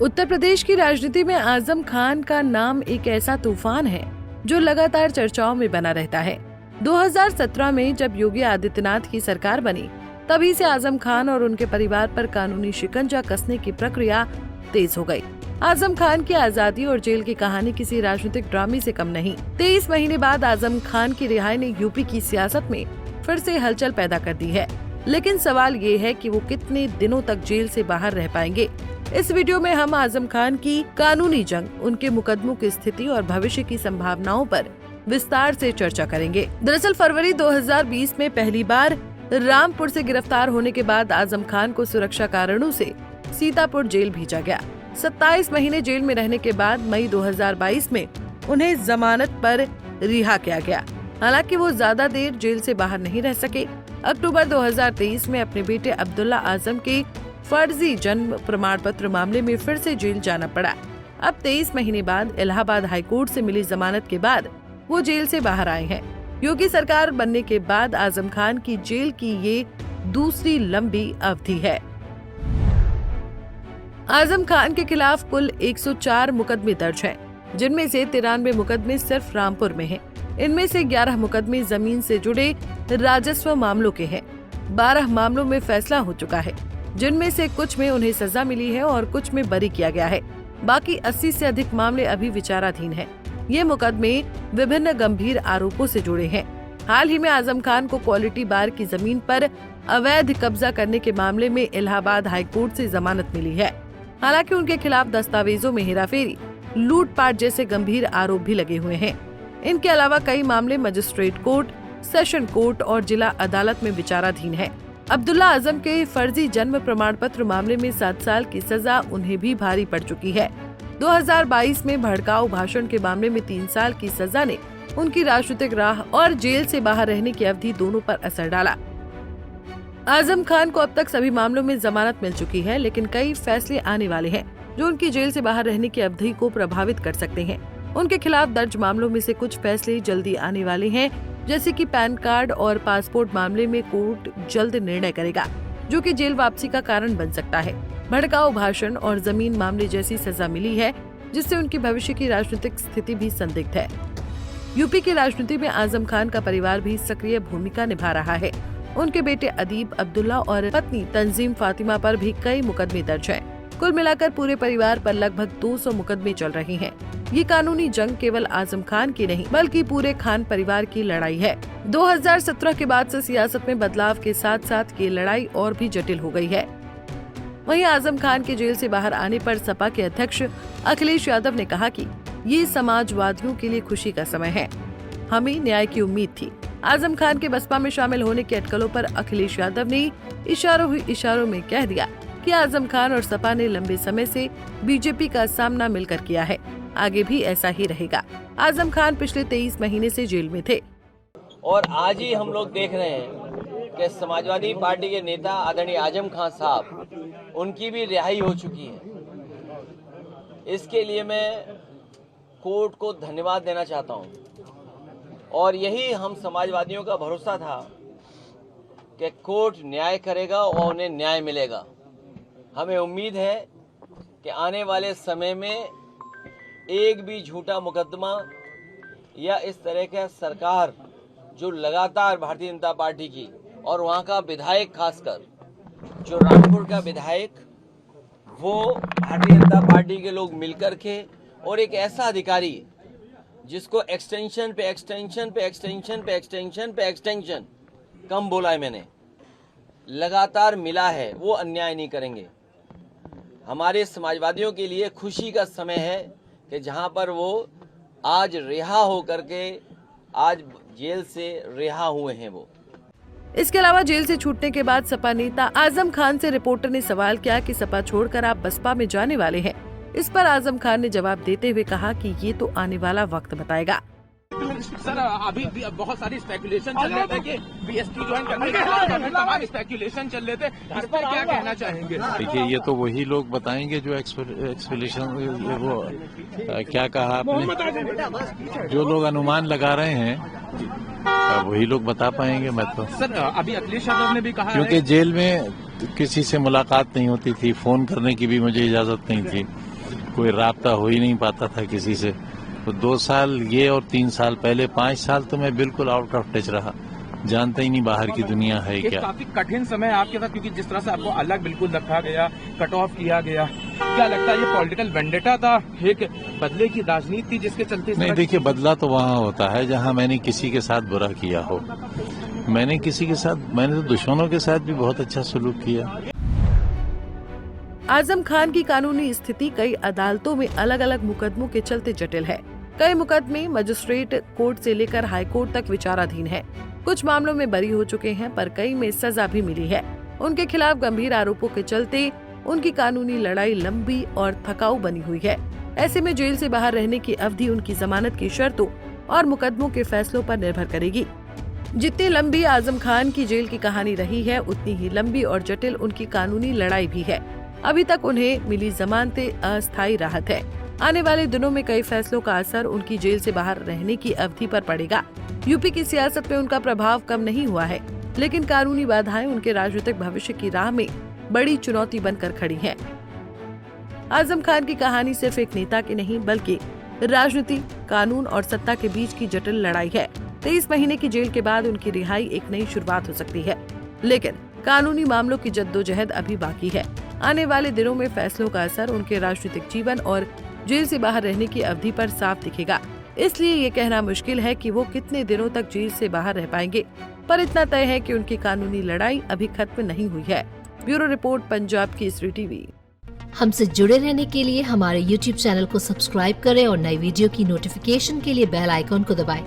उत्तर प्रदेश की राजनीति में आजम खान का नाम एक ऐसा तूफान है जो लगातार चर्चाओं में बना रहता है। 2017 में जब योगी आदित्यनाथ की सरकार बनी, तभी से आजम खान और उनके परिवार पर कानूनी शिकंजा कसने की प्रक्रिया तेज हो गई। आजम खान की आजादी और जेल की कहानी किसी राजनीतिक ड्रामे से कम नहीं। 23 महीने बाद आजम खान की रिहाई ने यूपी की सियासत में फिर से हलचल पैदा कर दी है, लेकिन सवाल ये है कि वो कितने दिनों तक जेल से बाहर रह पाएंगे। इस वीडियो में हम आजम खान की कानूनी जंग, उनके मुकदमों की स्थिति और भविष्य की संभावनाओं पर विस्तार से चर्चा करेंगे। दरअसल फरवरी 2020 में पहली बार रामपुर से गिरफ्तार होने के बाद आजम खान को सुरक्षा कारणों से सीतापुर जेल भेजा गया। 27 महीने जेल में रहने के बाद मई 2022 में उन्हें जमानत पर रिहा किया गया। हालांकि वो ज्यादा देर जेल से बाहर नहीं रह सके। अक्टूबर 2023 में अपने बेटे अब्दुल्ला आजम के फर्जी जन्म प्रमाण पत्र मामले में फिर से जेल जाना पड़ा। अब 23 महीने बाद इलाहाबाद हाईकोर्ट से मिली जमानत के बाद वो जेल से बाहर आए हैं। योगी सरकार बनने के बाद आजम खान की जेल की ये दूसरी लंबी अवधि है। आजम खान के खिलाफ कुल 104 मुकदमे दर्ज हैं, जिनमें से 93 मुकदमे सिर्फ रामपुर में हैं। इनमें से 11 मुकदमे जमीन से जुड़े राजस्व मामलों के हैं। 12 मामलों में फैसला हो चुका है, जिनमें से कुछ में उन्हें सजा मिली है और कुछ में बरी किया गया है। बाकी 80 से अधिक मामले अभी विचाराधीन हैं। ये मुकदमे विभिन्न गंभीर आरोपों से जुड़े हैं। हाल ही में आजम खान को क्वालिटी बार की जमीन पर अवैध कब्जा करने के मामले में इलाहाबाद हाईकोर्ट से जमानत मिली है। हालांकि उनके खिलाफ दस्तावेजों में हेराफेरी, लूटपाट जैसे गंभीर आरोप भी लगे हुए हैं। इनके अलावा कई मामले मजिस्ट्रेट कोर्ट, सेशन कोर्ट और जिला अदालत में विचाराधीन है। अब्दुल्ला आजम के फर्जी जन्म प्रमाण पत्र मामले में 7 साल की सजा उन्हें भी भारी पड़ चुकी है। 2022 में भड़काऊ भाषण के मामले में 3 साल की सजा ने उनकी राजनीतिक राह और जेल से बाहर रहने की अवधि दोनों पर असर डाला। आजम खान को अब तक सभी मामलों में जमानत मिल चुकी है, लेकिन कई फैसले आने वाले हैं जो उनकी जेल से बाहर रहने की अवधि को प्रभावित कर सकते हैं। उनके खिलाफ दर्ज मामलों में से कुछ फैसले जल्दी आने वाले हैं, जैसे कि पैन कार्ड और पासपोर्ट मामले में कोर्ट जल्द निर्णय करेगा, जो कि जेल वापसी का कारण बन सकता है। भड़काऊ भाषण और जमीन मामले जैसी सजा मिली है, जिससे उनकी भविष्य की राजनीतिक स्थिति भी संदिग्ध है। यूपी की राजनीति में आजम खान का परिवार भी सक्रिय भूमिका निभा रहा है। उनके बेटे अदीब, अब्दुल्ला और पत्नी तंजीम फातिमा पर भी कई मुकदमे दर्ज हैं। कुल मिलाकर पूरे परिवार पर लगभग 200 मुकदमे चल रहे हैं। ये कानूनी जंग केवल आजम खान की नहीं, बल्कि पूरे खान परिवार की लड़ाई है। 2017 के बाद से सियासत में बदलाव के साथ साथ ये लड़ाई और भी जटिल हो गई है। वहीं आजम खान के जेल से बाहर आने पर सपा के अध्यक्ष अखिलेश यादव ने कहा कि ये समाजवादियों के लिए खुशी का समय है। हमें न्याय की उम्मीद थी। आजम खान के बसपा में शामिल होने की अटकलों पर अखिलेश यादव ने इशारों में कह दिया कि आजम खान और सपा ने लंबे समय से बीजेपी का सामना मिलकर किया है, आगे भी ऐसा ही रहेगा। आजम खान पिछले 23 महीने से जेल में थे और आज ही हम लोग देख रहे हैं कि समाजवादी पार्टी के नेता आदरणीय आजम खान साहब, उनकी भी रिहाई हो चुकी है। इसके लिए मैं कोर्ट को धन्यवाद देना चाहता हूं और यही हम समाजवादियों का भरोसा था कि कोर्ट न्याय करेगा और उन्हें न्याय मिलेगा। हमें उम्मीद है कि आने वाले समय में एक भी झूठा मुकदमा या इस तरह का सरकार जो लगातार भारतीय जनता पार्टी की और वहां का विधायक, खासकर जो रामपुर का विधायक, वो भारतीय जनता पार्टी के लोग मिलकर के और एक ऐसा अधिकारी जिसको एक्सटेंशन पे एक्सटेंशन पे एक्सटेंशन पे एक्सटेंशन पे एक्सटेंशन कम बोला है मैंने, लगातार मिला है, वो अन्याय नहीं करेंगे। हमारे समाजवादियों के लिए खुशी का समय है कि जहां पर वो आज रिहा हो करके आज जेल से रिहा हुए हैं। वो इसके अलावा जेल से छूटने के बाद सपा नेता आजम खान से रिपोर्टर ने सवाल किया कि सपा छोड़कर आप बसपा में जाने वाले हैं। इस पर आजम खान ने जवाब देते हुए कहा कि ये तो आने वाला वक्त बताएगा। सर, अभी बहुत सारी स्पेकुलेशन चल रहे थे कि बीएसपी ज्वाइन करने के बाद तमाम स्पेकुलेशन चल रहे थे, इस पर क्या कहना चाहेंगे? देखिए, ये तो वही लोग बताएंगे जो एक्सपेक्टेशन, वो क्या कहा आपने, जो लोग अनुमान लगा रहे हैं वही लोग बता पाएंगे। मैं तो सर, अभी अखिलेश यादव ने भी कहा, क्योंकि जेल में किसी से मुलाकात नहीं होती थी, फोन करने की भी मुझे इजाजत नहीं थी, कोई राब्ता हो ही नहीं पाता था किसी से। तो 2 साल ये और 3 साल पहले 5 साल तो मैं बिल्कुल आउट ऑफ टच रहा, जानता ही नहीं बाहर की दुनिया है क्या। काफी कठिन समय आपके साथ, क्योंकि जिस तरह से आपको अलग बिल्कुल रखा गया, कट ऑफ किया गया, क्या लगता है ये पॉलिटिकल वेंडेटा था, एक बदले की राजनीति थी जिसके चलते? नहीं, देखिए, बदला तो वहाँ होता है जहाँ मैंने किसी के साथ बुरा किया हो। मैंने तो दुश्मनों के साथ भी बहुत अच्छा सलूक किया। आजम खान की कानूनी स्थिति कई अदालतों में अलग अलग मुकदमों के चलते जटिल है। कई मुकदमे मजिस्ट्रेट कोर्ट से लेकर हाई कोर्ट तक विचाराधीन है। कुछ मामलों में बरी हो चुके हैं, पर कई में सजा भी मिली है। उनके खिलाफ गंभीर आरोपों के चलते उनकी कानूनी लड़ाई लंबी और थकाऊ बनी हुई है। ऐसे में जेल से बाहर रहने की अवधि उनकी जमानत की शर्तों और मुकदमों के फैसलों पर निर्भर करेगी। जितनी लंबी आजम खान की जेल की कहानी रही है, उतनी ही लंबी और जटिल उनकी कानूनी लड़ाई भी है। अभी तक उन्हें मिली जमानतें अस्थायी राहत है। आने वाले दिनों में कई फैसलों का असर उनकी जेल से बाहर रहने की अवधि पर पड़ेगा। यूपी की सियासत में उनका प्रभाव कम नहीं हुआ है, लेकिन कानूनी बाधाएं उनके राजनीतिक भविष्य की राह में बड़ी चुनौती बनकर खड़ी हैं। आजम खान की कहानी सिर्फ एक नेता की नहीं, बल्कि राजनीति, कानून और सत्ता के बीच की जटिल लड़ाई है। 23 महीने की जेल के बाद उनकी रिहाई एक नई शुरुआत हो सकती है, लेकिन कानूनी मामलों की जद्दोजहद अभी बाकी है। आने वाले दिनों में फैसलों का असर उनके राजनीतिक जीवन और जेल से बाहर रहने की अवधि पर साफ दिखेगा। इसलिए ये कहना मुश्किल है कि वो कितने दिनों तक जेल से बाहर रह पाएंगे, पर इतना तय है कि उनकी कानूनी लड़ाई अभी खत्म नहीं हुई है। Bureau report, Punjab Kesari TV. हमसे जुड़े रहने के लिए हमारे YouTube चैनल को सब्सक्राइब करें और नई वीडियो की नोटिफिकेशन के लिए बेल आइकॉन को दबाएं।